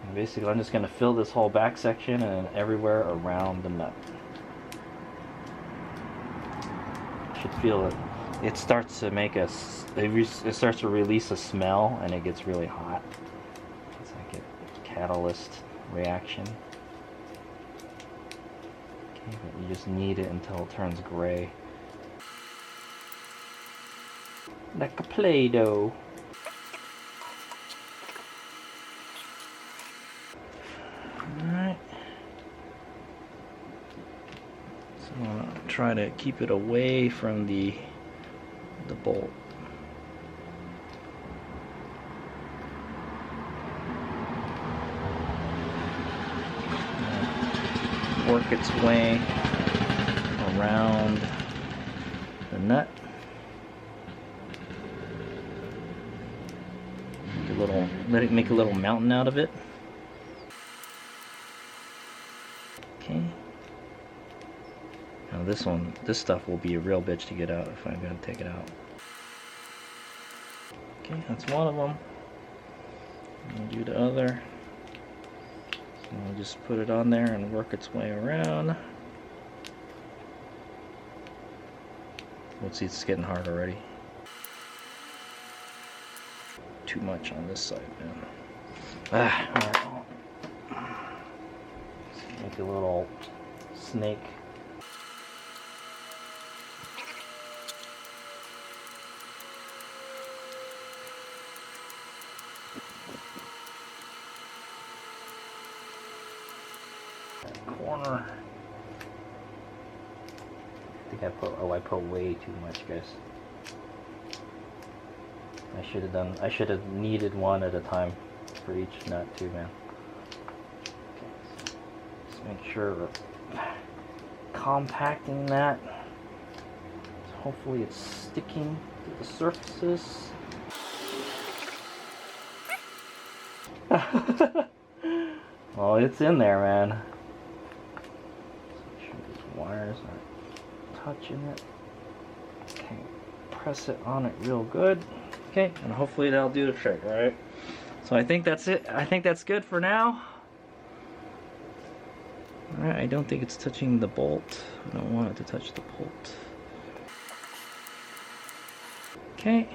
And basically, I'm just going to fill this whole back section and everywhere around the nut. Should feel it. It starts to make it starts to release a smell, and it gets really hot. It's like a catalyst reaction. Okay, but you just knead it until it turns gray. Like a Play-Doh. try to keep it away from the bolt. Work its way around the nut. Make a little mountain out of it. Okay. Now this stuff will be a real bitch to get out if I'm gonna take it out. Okay, that's one of them. We'll do the other. So we'll just put it on there and work its way around. Let's see, it's getting hard already. Too much on this side, man. Alright. Make a little snake. Corner. I think I put way too much, guys. I should have kneaded one at a time for each nut too, man. Okay, so just make sure we're compacting that. So hopefully it's sticking to the surfaces. Well, it's in there, man. Make sure these wires aren't touching it. Okay, press it on it real good. Okay, and hopefully that'll do the trick, right? So I think that's it. I think that's good for now. Alright, I don't think it's touching the bolt. I don't want it to touch the bolt. Okay.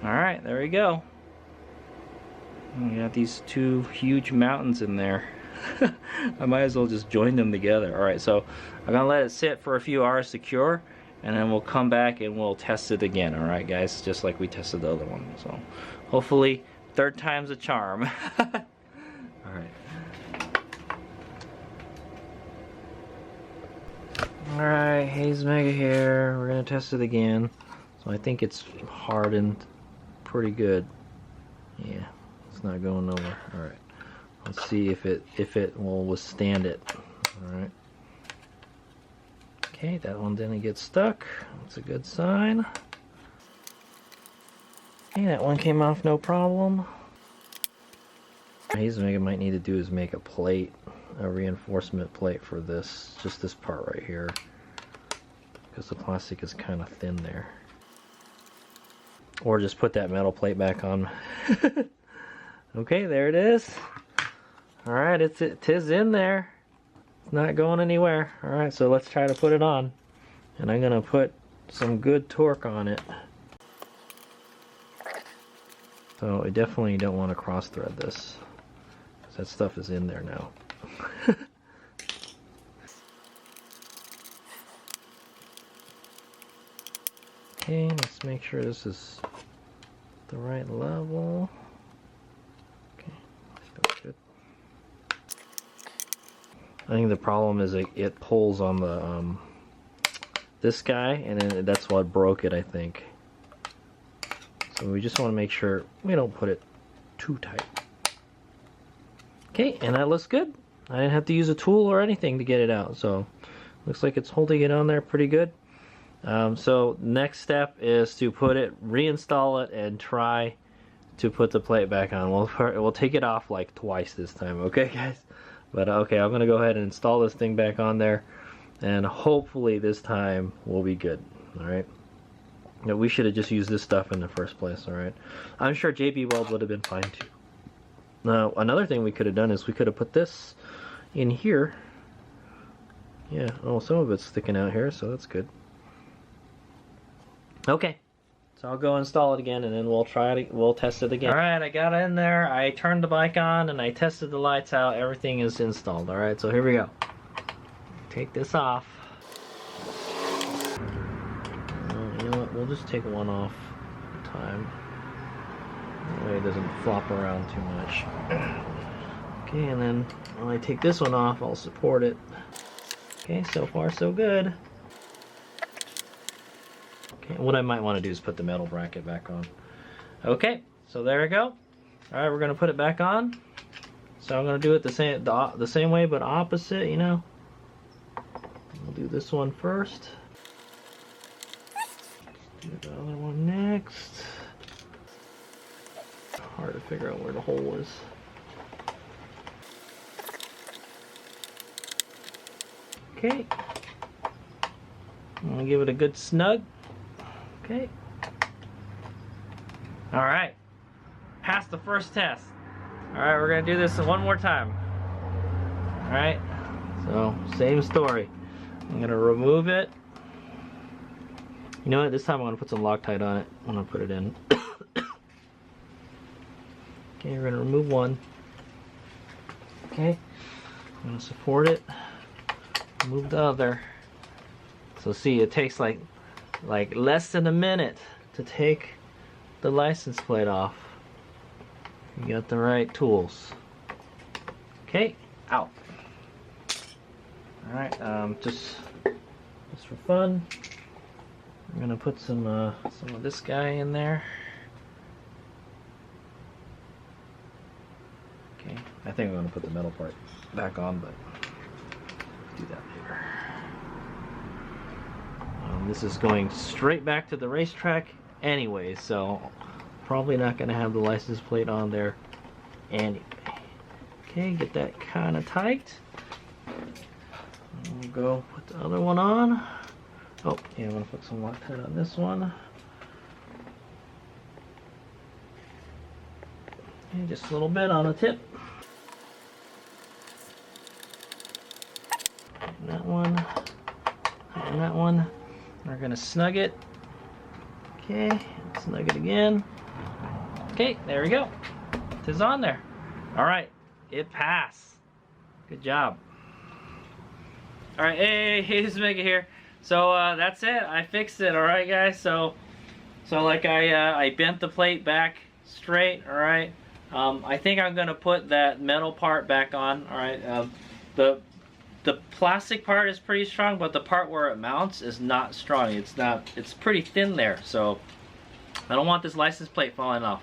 Alright, there we go. We got these two huge mountains in there. I might as well just join them together. Alright, so I'm gonna let it sit for a few hours to cure, and then we'll come back and we'll test it again. Alright guys, just like we tested the other one. So hopefully third time's a charm. Alright. Alright, Haze Mega here. We're gonna test it again. So I think it's hardened pretty good. Yeah, it's not going nowhere. Alright. Let's see if it will withstand it. Alright. Okay, that one didn't get stuck. That's a good sign. Okay, that one came off no problem. Haze Mega might need to do is make a plate, a reinforcement plate for this, just this part right here, because the plastic is kind of thin there. Or just put that metal plate back on. Okay, there it is. Alright, it is in there. It's not going anywhere. Alright, so let's try to put it on. And I'm gonna put some good torque on it. So I definitely don't want to cross thread this, because that stuff is in there now. Okay, let's make sure this is the right level. Okay, that's good. I think the problem is it pulls on the this guy, and then that's what broke it, I think. So we just want to make sure we don't put it too tight. Okay, and that looks good. I didn't have to use a tool or anything to get it out, so looks like it's holding it on there pretty good. So next step is to reinstall it and try to put the plate back on. We'll take it off like twice this time, okay guys? But okay, I'm gonna go ahead and install this thing back on there, and hopefully this time we'll be good. Alright. No, we should have just used this stuff in the first place, alright? I'm sure JB Weld would have been fine too. Now, another thing we could have done is we could have put this in here. Yeah, oh, some of it's sticking out here, so that's good. Okay, so I'll go install it again, and then we'll test it again. Alright, I got in there, I turned the bike on, and I tested the lights out. Everything is installed. Alright, so here we go. Take this off. You know what, we'll just take one off at a time. That way it doesn't flop around too much. Okay, and then when I take this one off, I'll support it. Okay, so far so good. what I might want to do is put the metal bracket back on. Okay, so there we go. All right, we're gonna put it back on. So I'm gonna do it the same way, but opposite, you know. We'll do this one first. Do the other one next. Hard to figure out where the hole is. Okay. I'm gonna give it a good snug. Okay. All right. Passed the first test. All right, we're gonna do this one more time. All right. So same story. I'm gonna remove it. You know what? This time I'm gonna put some Loctite on it when I put it in. Okay, we're gonna remove one. Okay. I'm gonna support it. Move the other. So see, it takes like less than a minute to take the license plate off. You got the right tools. Okay, out. All right, just for fun, I'm gonna put some of this guy in there. Okay, I think I'm gonna put the metal part back on, but do that later. This is going straight back to the racetrack anyway, so probably not gonna have the license plate on there anyway. Okay, get that kind of tight. We'll go put the other one on. Oh, yeah, I'm gonna put some Loctite on this one. Okay, just a little bit on the tip. And that one, and that one. We're gonna snug it. Okay, snug it again. Okay, there we go. It is on there. All right, it passed. Good job. All right, hey, this is Mega here. So that's it. I fixed it. All right, guys. So like I bent the plate back straight. All right. I think I'm gonna put that metal part back on. All right. The plastic part is pretty strong, but the part where it mounts is not strong. It's pretty thin there. So I don't want this license plate falling off,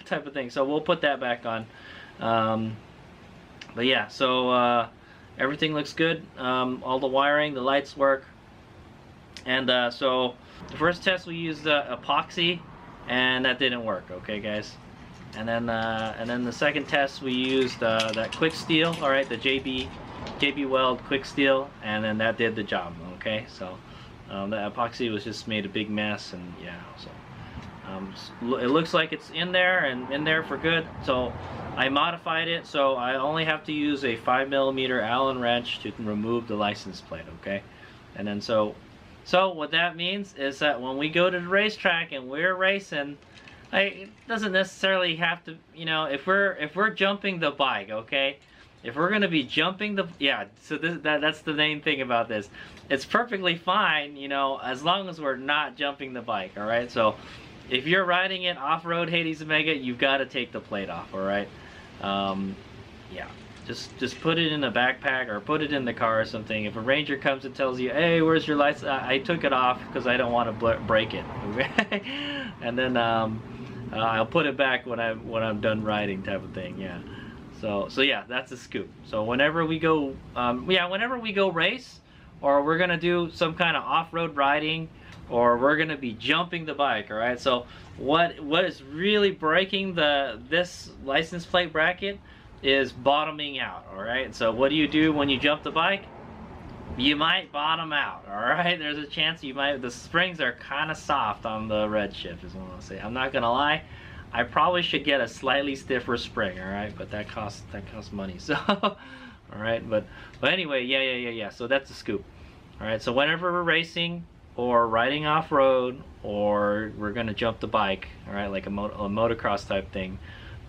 type of thing. So we'll put that back on. But yeah, so everything looks good. All the wiring, the lights work. And so the first test we used epoxy, and that didn't work. Okay, guys. And then the second test we used that quick steel. All right, the JB Weld quick steel, and then that did the job. Okay, so the epoxy was just made a big mess, and yeah, so it looks like it's in there and in there for good. So I modified it, so I only have to use a 5mm Allen wrench to remove the license plate. Okay, and then so what that means is that when we go to the racetrack and we're racing, it doesn't necessarily have to, you know, if we're jumping the bike, okay. If we're gonna be jumping the, yeah, so that's the main thing about this. It's perfectly fine, you know, as long as we're not jumping the bike, all right? So if you're riding it off-road Hades Omega, you've got to take the plate off, all right? Yeah, just put it in a backpack or put it in the car or something. If a ranger comes and tells you, hey, where's your license? I took it off because I don't want to break it, okay? And then I'll put it back when I'm done riding, type of thing, yeah. So yeah, that's a scoop. So whenever we go, whenever we go race, or we're gonna do some kind of off-road riding, or we're gonna be jumping the bike, all right? So what is really breaking this license plate bracket is bottoming out, all right? So what do you do when you jump the bike? You might bottom out, all right? There's a chance you might. The springs are kind of soft on the Redshift, is what I'll say. I'm not gonna lie. I probably should get a slightly stiffer spring, all right? But that costs money. So, all right. But anyway, yeah. So that's a scoop. All right. So whenever we're racing or riding off road, or we're gonna jump the bike, all right, like a motocross type thing,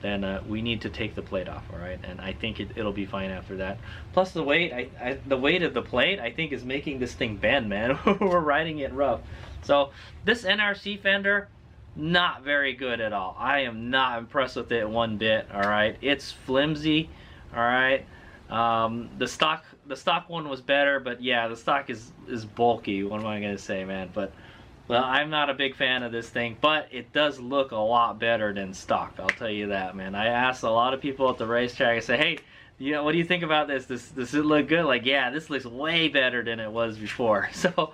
then we need to take the plate off, all right? And I think it'll be fine after that. Plus the weight, the weight of the plate, I think, is making this thing bend, man. We're riding it rough. So this NRC fender, not very good at all. I am not impressed with it one bit, all right? It's flimsy, all right? The stock one was better, but yeah, the stock is bulky. What am I gonna say, man? But Well, I'm not a big fan of this thing, but it does look a lot better than stock. I'll tell you that, man. I asked a lot of people at the racetrack. I say, hey, what do you think about this? Does it look good? Like, yeah, this looks way better than it was before. So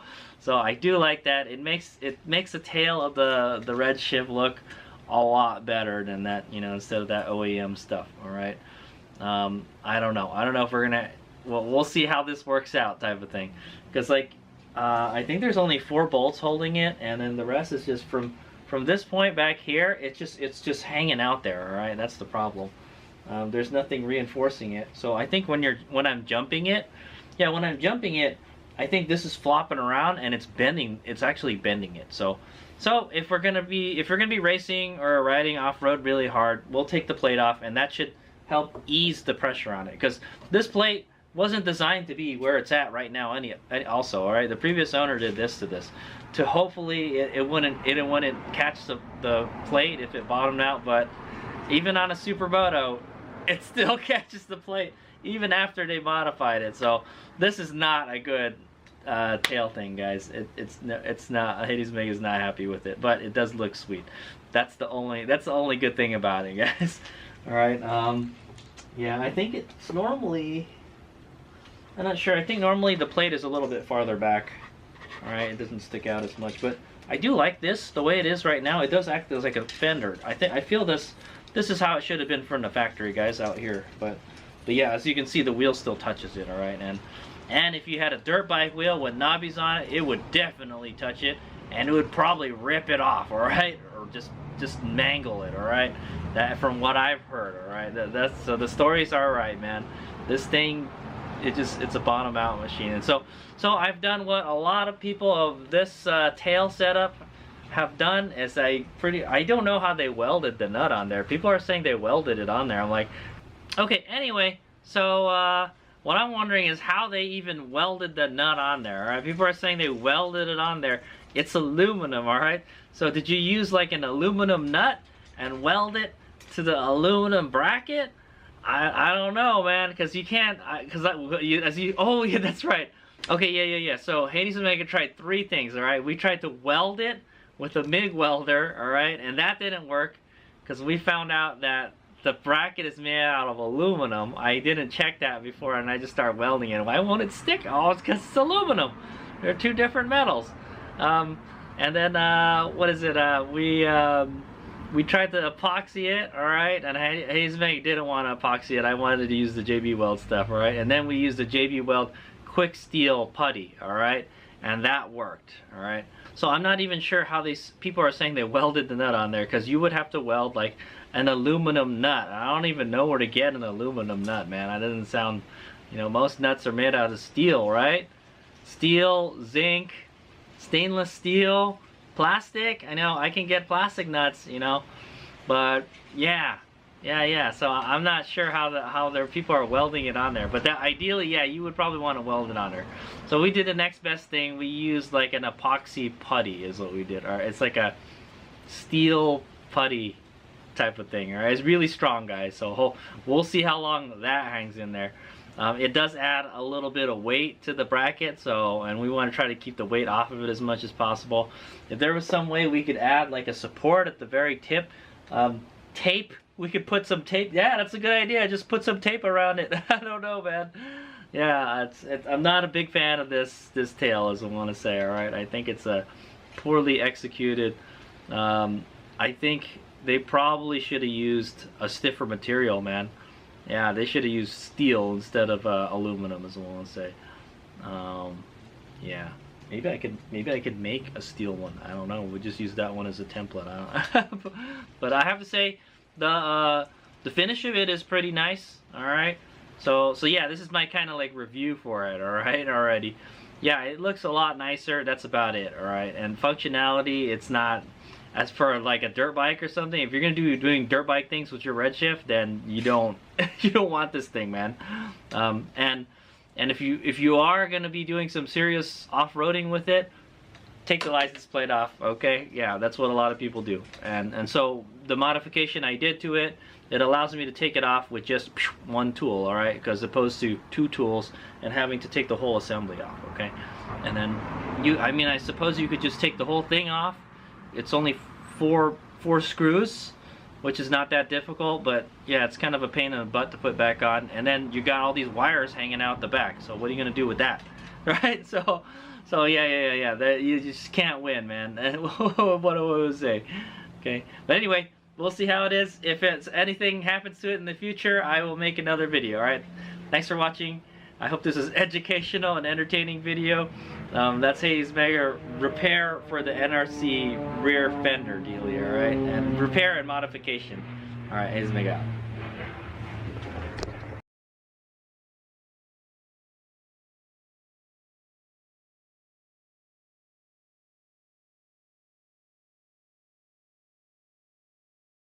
I do like that. It makes the tail of the Redshift look a lot better than that, instead of that OEM stuff. All right. I don't know. I don't know if we're gonna. Well, we'll see how this works out, type of thing. Because like, I think there's only 4 bolts holding it, and then the rest is just from this point back here. It's just hanging out there. All right. That's the problem. There's nothing reinforcing it. So I think when I'm jumping it, I think this is flopping around and it's bending. It's actually bending it. So if we're gonna be racing or riding off road really hard, we'll take the plate off, and that should help ease the pressure on it. Because this plate wasn't designed to be where it's at right now. Also, all right, the previous owner did this to this, to hopefully it wouldn't catch the plate if it bottomed out. But even on a Supermoto, it still catches the plate even after they modified it. So this is not a good tail thing, guys. It's not. Hades Meg is not happy with it, but it does look sweet. That's the only good thing about it, guys. All right. Yeah, I think it's normally. I'm not sure. I think normally the plate is a little bit farther back. All right, it doesn't stick out as much, but I do like this the way it is right now. It does act as like a fender. I feel this is how it should have been from the factory, guys, out here. But yeah, as you can see, the wheel still touches it. All right, and if you had a dirt bike wheel with knobbies on it, it would definitely touch it, and it would probably rip it off. All right, or just mangle it. All right, that from what I've heard. All right, so the stories are right, man. This thing. It's a bottom out machine. And so I've done what a lot of people of this tail setup have done. Is I don't know how they welded the nut on there. People are saying they welded it on there. I'm like, okay, anyway, so what I'm wondering is how they even welded the nut on there. All right, people are saying they welded it on there. It's aluminum. All right, so did you use like an aluminum nut and weld it to the aluminum bracket? I don't know, man, because you can't, oh yeah, that's right. Okay, yeah. So Hades and Mega tried 3 things, all right? We tried to weld it with a MIG welder, all right, and that didn't work because we found out that the bracket is made out of aluminum. I didn't check that before, and I just started welding it. Why won't it stick? Oh, it's because it's aluminum. They're 2 different metals. And then what is it? We tried to epoxy it, all right, and Hades Meg didn't want to epoxy it. I wanted to use the JB Weld stuff, all right, and then we used the JB Weld quick steel putty, all right, and that worked, all right. So I'm not even sure how these people are saying they welded the nut on there, because you would have to weld like an aluminum nut. I don't even know where to get an aluminum nut, man. That doesn't sound, most nuts are made out of steel, right? Steel, zinc, stainless steel. Plastic, I know I can get plastic nuts, but yeah. So I'm not sure how their people are welding it on there, but ideally, yeah, you would probably want to weld it on there. So we did the next best thing. We used like an epoxy putty, is what we did. All right, it's like a steel putty type of thing. All right, it's really strong, guys. So we'll see how long that hangs in there. It does add a little bit of weight to the bracket, and we want to try to keep the weight off of it as much as possible. If there was some way we could add like a support at the very tip, tape, we could put some tape. Yeah, that's a good idea. Just put some tape around it. I don't know, man. Yeah, I'm not a big fan of this tail, as I want to say. All right, I think it's a poorly executed. I think they probably should have used a stiffer material, man. Yeah, they should have used steel instead of aluminum, as I want to say. Yeah, maybe I could make a steel one. I don't know. We'll just use that one as a template. I don't know. But I have to say, the finish of it is pretty nice. All right. So yeah, this is my kind of like review for it. All right, already. Yeah, it looks a lot nicer. That's about it. All right, and functionality, it's not. As for like a dirt bike or something, if you're gonna doing dirt bike things with your Redshift, then you don't want this thing, man. And if you are gonna be doing some serious off-roading with it, take the license plate off, okay? Yeah, that's what a lot of people do. And so the modification I did to it, it allows me to take it off with just one tool, all right? Because opposed to 2 tools and having to take the whole assembly off, okay? And then I mean, I suppose you could just take the whole thing off. It's only four screws, which is not that difficult, but yeah, it's kind of a pain in the butt to put back on. And then you got all these wires hanging out the back. So what are you gonna do with that, right? So yeah. You just can't win, man. What do I say? Okay, but anyway, we'll see how it is. If anything happens to it in the future, I will make another video. All right. Thanks for watching. I hope this is educational and entertaining video. That's Hayes Mega repair for the NRC rear fender dealie, alright? And repair and modification. Alright, Hayes Mega out.